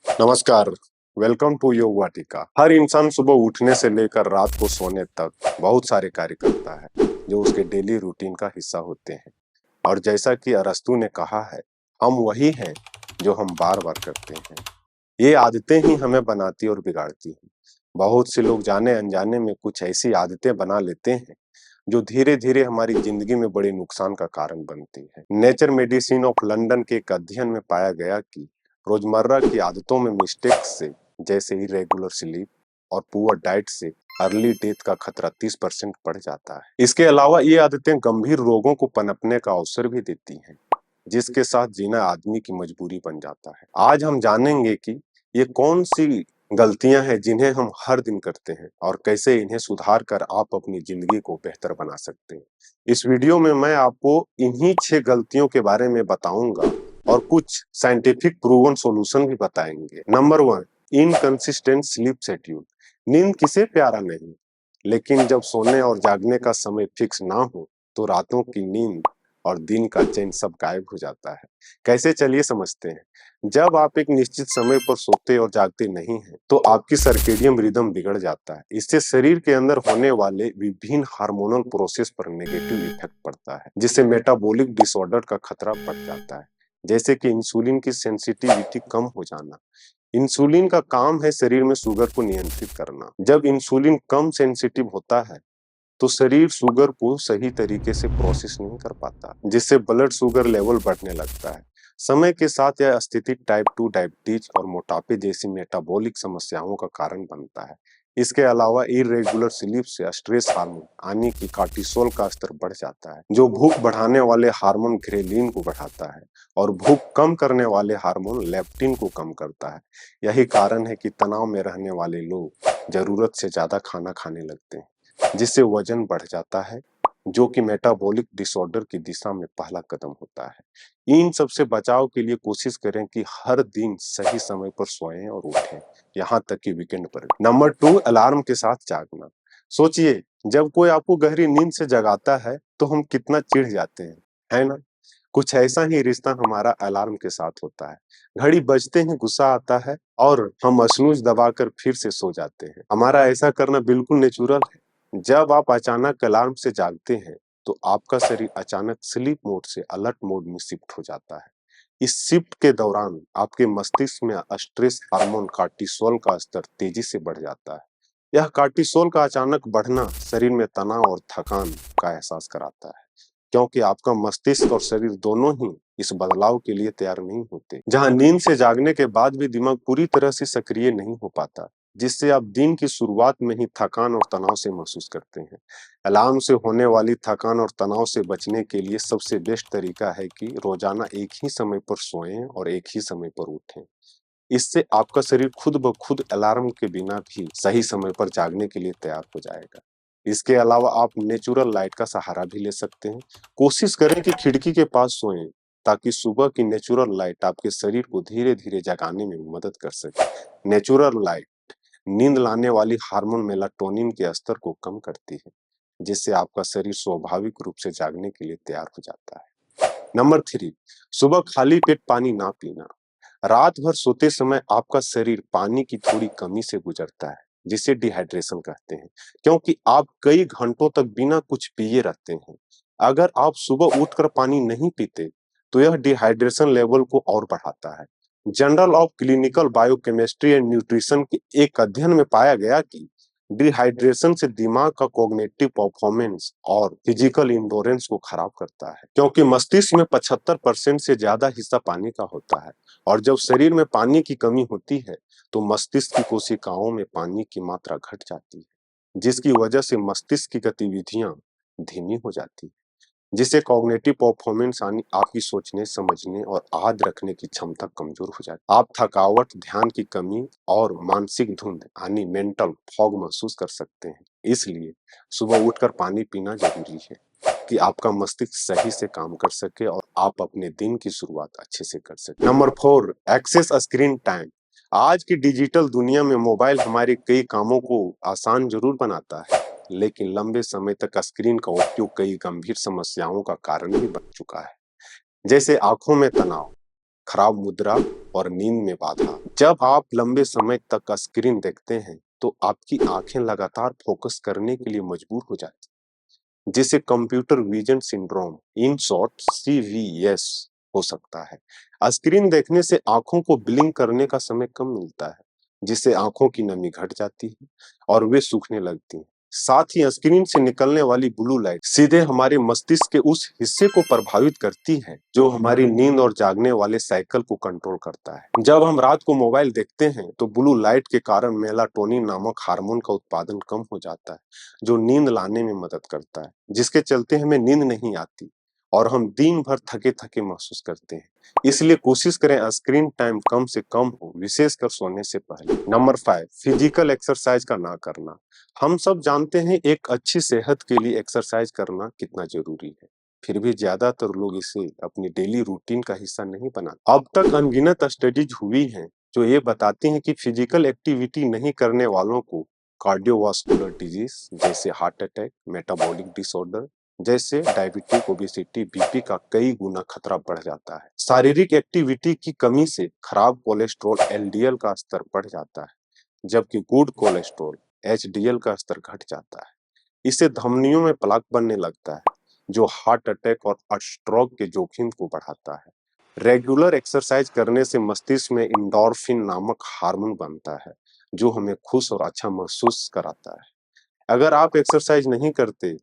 नमस्कार। Welcome to योग वाटिका। हर इंसान सुबह उठने से लेकर रात को सोने तक बहुत सारे कार्य करता है जो उसके डेली रूटीन का हिस्सा होते हैं। और जैसा कि अरस्तू ने कहा है, हम वही हैं जो हम बार बार करते हैं। ये आदतें ही हमें बनाती और बिगाड़ती हैं। बहुत से लोग जाने अनजाने में कुछ ऐसी आदतें बना लेते हैं जो धीरे धीरे हमारी जिंदगी में बड़े नुकसान का कारण बनती है। नेचर मेडिसिन ऑफ लंदन के एक अध्ययन में पाया गया कि रोजमर्रा की आदतों में मिस्टेक्स से, जैसे इरेगुलर स्लीप और पुअर डाइट से अर्ली डेथ का खतरा 30% बढ़ जाता है। इसके अलावा ये आदतें गंभीर रोगों को पनपने का अवसर भी देती हैं, जिसके साथ जीना आदमी की मजबूरी बन जाता है। आज हम जानेंगे कि ये कौन सी गलतियां हैं जिन्हें हम हर दिन करते हैं और कैसे इन्हें सुधार कर आप अपनी जिंदगी को बेहतर बना सकते हैं। इस वीडियो में मैं आपको इन्हीं 6 गलतियों के बारे में बताऊंगा और कुछ साइंटिफिक प्रूवन सॉल्यूशन भी बताएंगे। Number 1, inconsistent sleep schedule. नींद किसे प्यारा नहीं, लेकिन जब सोने और जागने का समय फिक्स ना हो तो रातों की नींद और दिन का चैन सब गायब हो जाता है। कैसे, चलिए समझते हैं। जब आप एक निश्चित समय पर सोते और जागते नहीं हैं, तो आपकी सर्केडियन रिदम बिगड़ जाता है। इससे शरीर के अंदर होने वाले विभिन्न हार्मोनल प्रोसेस पर नेगेटिव इफेक्ट पड़ता है, जिससे मेटाबॉलिक डिसऑर्डर का खतरा बढ़ जाता है, जैसे कि इंसुलिन की सेंसिटिविटी कम हो जाना। इंसुलिन का काम है शरीर में शुगर को नियंत्रित करना। जब इंसुलिन कम सेंसिटिव होता है तो शरीर शुगर को सही तरीके से प्रोसेस नहीं कर पाता, जिससे ब्लड शुगर लेवल बढ़ने लगता है। समय के साथ यह स्थिति टाइप 2 डायबिटीज और मोटापे जैसी मेटाबॉलिक समस्याओं का कारण बनता है। इसके अलावा इरेगुलर स्लीप से स्ट्रेस हार्मोन यानी कि कार्टिसोल का स्तर बढ़ जाता है, जो भूख बढ़ाने वाले हार्मोन ग्रेलिन को बढ़ाता है और भूख कम करने वाले हार्मोन लेप्टिन को कम करता है। यही कारण है कि तनाव में रहने वाले लोग जरूरत से ज्यादा खाना खाने लगते हैं, जिससे वजन बढ़ जाता है, जो कि मेटाबॉलिक डिसऑर्डर की दिशा में पहला कदम होता है। इन सब से बचाव के लिए कोशिश करें कि हर दिन सही समय पर सोएं और उठें, यहाँ तक कि वीकेंड पर भी। नंबर 2, अलार्म के साथ जागना। सोचिए, जब कोई आपको गहरी नींद से जगाता है तो हम कितना चिढ़ जाते हैं, है ना? कुछ ऐसा ही रिश्ता हमारा अलार्म के साथ होता है। घड़ी बजते ही गुस्सा आता है और हम स्नूज दबाकर फिर से सो जाते हैं। हमारा ऐसा करना बिल्कुल नेचुरल है। जब आप अचानक अलार्म से जागते हैं तो आपका शरीर अचानक स्लीप मोड से अलर्ट मोड में शिफ्ट हो जाता है। इस शिफ्ट के दौरान आपके मस्तिष्क में स्ट्रेस हार्मोन कार्टिसोल का स्तर तेजी से बढ़ जाता है। यह कार्टिसोल का अचानक बढ़ना शरीर में तनाव और थकान का एहसास कराता है, क्योंकि आपका मस्तिष्क और शरीर दोनों ही इस बदलाव के लिए तैयार नहीं होते। जहां नींद से जागने के बाद भी दिमाग पूरी तरह से सक्रिय नहीं हो पाता, जिससे आप दिन की शुरुआत में ही थकान और तनाव से महसूस करते हैं। अलार्म से होने वाली थकान और तनाव से बचने के लिए सबसे बेस्ट तरीका है कि रोजाना एक ही समय पर सोएं और एक ही समय पर उठें। इससे आपका शरीर खुद ब खुद अलार्म के बिना भी सही समय पर जागने के लिए तैयार हो जाएगा। इसके अलावा आप नेचुरल लाइट का सहारा भी ले सकते हैं। कोशिश करें कि खिड़की के पास सोएं, ताकि सुबह की नेचुरल लाइट आपके शरीर को धीरे-धीरे जगाने में मदद कर सके। नेचुरल लाइट नींद लाने वाली हार्मोन मेलाटोनिन के स्तर को कम करती है, जिससे आपका शरीर स्वाभाविक रूप से जागने के लिए तैयार हो जाता है। नंबर 3, सुबह खाली पेट पानी ना पीना। रात भर सोते समय आपका शरीर पानी की थोड़ी कमी से गुजरता है, जिसे डिहाइड्रेशन कहते हैं, क्योंकि आप कई घंटों तक बिना कुछ पिए रहते हैं। अगर आप सुबह उठकर पानी नहीं पीते, तो यह डिहाइड्रेशन लेवल को और बढ़ाता है। Journal of clinical biochemistry and nutrition के एक अध्ययन में पाया गया कि डिहाइड्रेशन से दिमाग का कॉग्निटिव परफॉर्मेंस और फिजिकल इंडोरेंस को खराब करता है, क्योंकि मस्तिष्क में 75% से ज्यादा हिस्सा पानी का होता है और जब शरीर में पानी की कमी होती है तो मस्तिष्क की कोशिकाओं में पानी की मात्रा घट जाती है, जिसकी वजह से मस्तिष्क की गतिविधियां धीमी हो जाती है, जिससे कॉग्निटिव परफॉर्मेंस यानी आपकी सोचने, समझने और याद रखने की क्षमता कमजोर हो जाती है। आप थकावट, ध्यान की कमी और मानसिक धुंध यानी मेंटल फॉग महसूस कर सकते हैं। इसलिए सुबह उठकर पानी पीना जरूरी है कि आपका मस्तिष्क सही से काम कर सके और आप अपने दिन की शुरुआत अच्छे से कर सके। Number 4, excess screen time. आज की डिजिटल दुनिया में मोबाइल हमारे कई कामों को आसान जरूर बनाता है, लेकिन लंबे समय तक स्क्रीन का उपयोग कई गंभीर समस्याओं का कारण भी बन चुका है, जैसे आंखों में तनाव, खराब मुद्रा और नींद में बाधा। जब आप लंबे समय तक स्क्रीन देखते हैं तो आपकी आंखें लगातार फोकस करने के लिए मजबूर हो जाती हैं, जिसे computer vision syndrome, in short CVS, हो सकता है। स्क्रीन देखने से आंखों को ब्लिंक करने का समय कम मिलता है, जिससे आंखों की नमी घट जाती है और वे सूखने लगती हैं। साथ ही स्क्रीन से निकलने वाली ब्लू लाइट सीधे हमारे मस्तिष्क के उस हिस्से को प्रभावित करती है जो हमारी नींद और जागने वाले साइकिल को कंट्रोल करता है। जब हम रात को मोबाइल देखते हैं तो ब्लू लाइट के कारण मेलाटोनिन नामक हार्मोन का उत्पादन कम हो जाता है, जो नींद लाने में मदद करता है, जिसके चलते हमें नींद नहीं आती और हम दिन भर थके-थके महसूस करते हैं। इसलिए कोशिश करें स्क्रीन टाइम कम से कम हो, विशेषकर सोने से पहले। नंबर 5, फिजिकल एक्सरसाइज का ना करना। हम सब जानते हैं एक अच्छी सेहत के लिए एक्सरसाइज करना कितना जरूरी है। फिर भी ज्यादातर लोग इसे अपनी डेली रूटीन का हिस्सा नहीं बनाते। अब तक अनगिनत स्टडीज हुई हैं जो ये बताती हैं कि फिजिकल एक्टिविटी नहीं करने वालों को कार्डियोवास्कुलर डिजीज जैसे हार्ट अटैक, मेटाबॉलिक डिसऑर्डर जैसे डायबिटिक, ओबेसिटी, बीपी का कई गुना खतरा बढ़ जाता है। शारीरिक एक्टिविटी की कमी से खराब कोलेस्ट्रॉल LDL का स्तर बढ़ जाता है, जबकि गुड कोलेस्ट्रॉल HDL का स्तर घट जाता है। इससे धमनियों में प्लाक बनने लगता है, जो हार्ट अटैक और स्ट्रोक के जोखिम को बढ़ाता है। रेगुलर एक्सरसाइज करने से मस्तिष्क में इंडोर्फिन नामक हार्मोन बनता है, जो हमें खुश और अच्छा महसूस कराता है। अगर आप एक्सरसाइज नहीं करते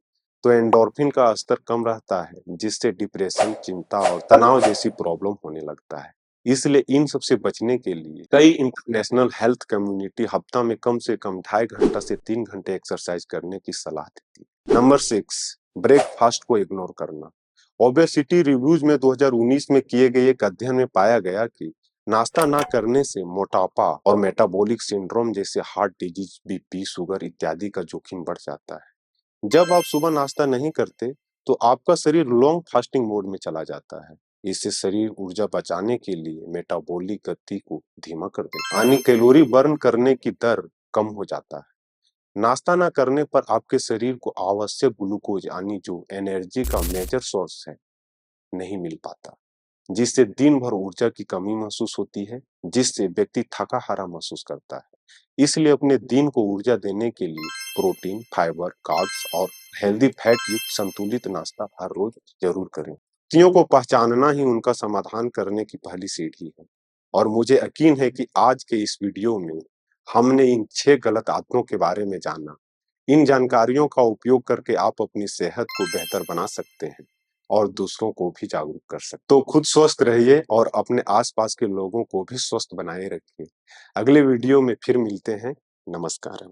तो एंडोर्फिन का स्तर कम रहता है, जिससे डिप्रेशन, चिंता और तनाव जैसी प्रॉब्लम होने लगता है। इसलिए इन सब से बचने के लिए कई इंटरनेशनल हेल्थ कम्युनिटी हफ्ता में कम से कम 2.5 घंटा से 3 घंटे एक्सरसाइज करने की सलाह देती है। नंबर 6, ब्रेकफास्ट को इग्नोर करना। ओबेसिटी रिव्यूज में 2019 में किए गए एक अध्ययन में पाया गया कि नाश्ता ना करने से मोटापा और मेटाबॉलिक सिंड्रोम जैसे हार्ट डिजीज, बीपी, शुगर इत्यादि का जोखिम बढ़ जाता है। जब आप सुबह नाश्ता नहीं करते तो आपका शरीर लॉन्ग फास्टिंग मोड में चला जाता है। इससे शरीर ऊर्जा बचाने के लिए मेटाबॉलिक गति को धीमा कर देता है, यानी कैलोरी बर्न करने की दर कम हो जाता है। नाश्ता ना करने पर आपके शरीर को आवश्यक ग्लूकोज, यानी जो एनर्जी का मेजर सोर्स है, नहीं मिल पाता, जिससे दिन भर ऊर्जा की कमी महसूस होती है, जिससे व्यक्ति थका हारा महसूस करता है। इसलिए अपने दिन को ऊर्जा देने के लिए प्रोटीन, फाइबर, कार्ब्स और हेल्दी फैट युक्त संतुलित नाश्ता हर रोज जरूर करें। व्यक्तियों को पहचानना ही उनका समाधान करने की पहली सीढ़ी है और मुझे यकीन है कि आज के इस वीडियो में हमने इन 6 गलत आदतों के बारे में जाना। इन जानकारियों का उपयोग करके आप अपनी सेहत को बेहतर बना सकते हैं और दूसरों को भी जागरूक कर सकते हैं। तो खुद स्वस्थ रहिए और अपने आसपास के लोगों को भी स्वस्थ बनाए रखिए। अगले वीडियो में फिर मिलते हैं। नमस्कार।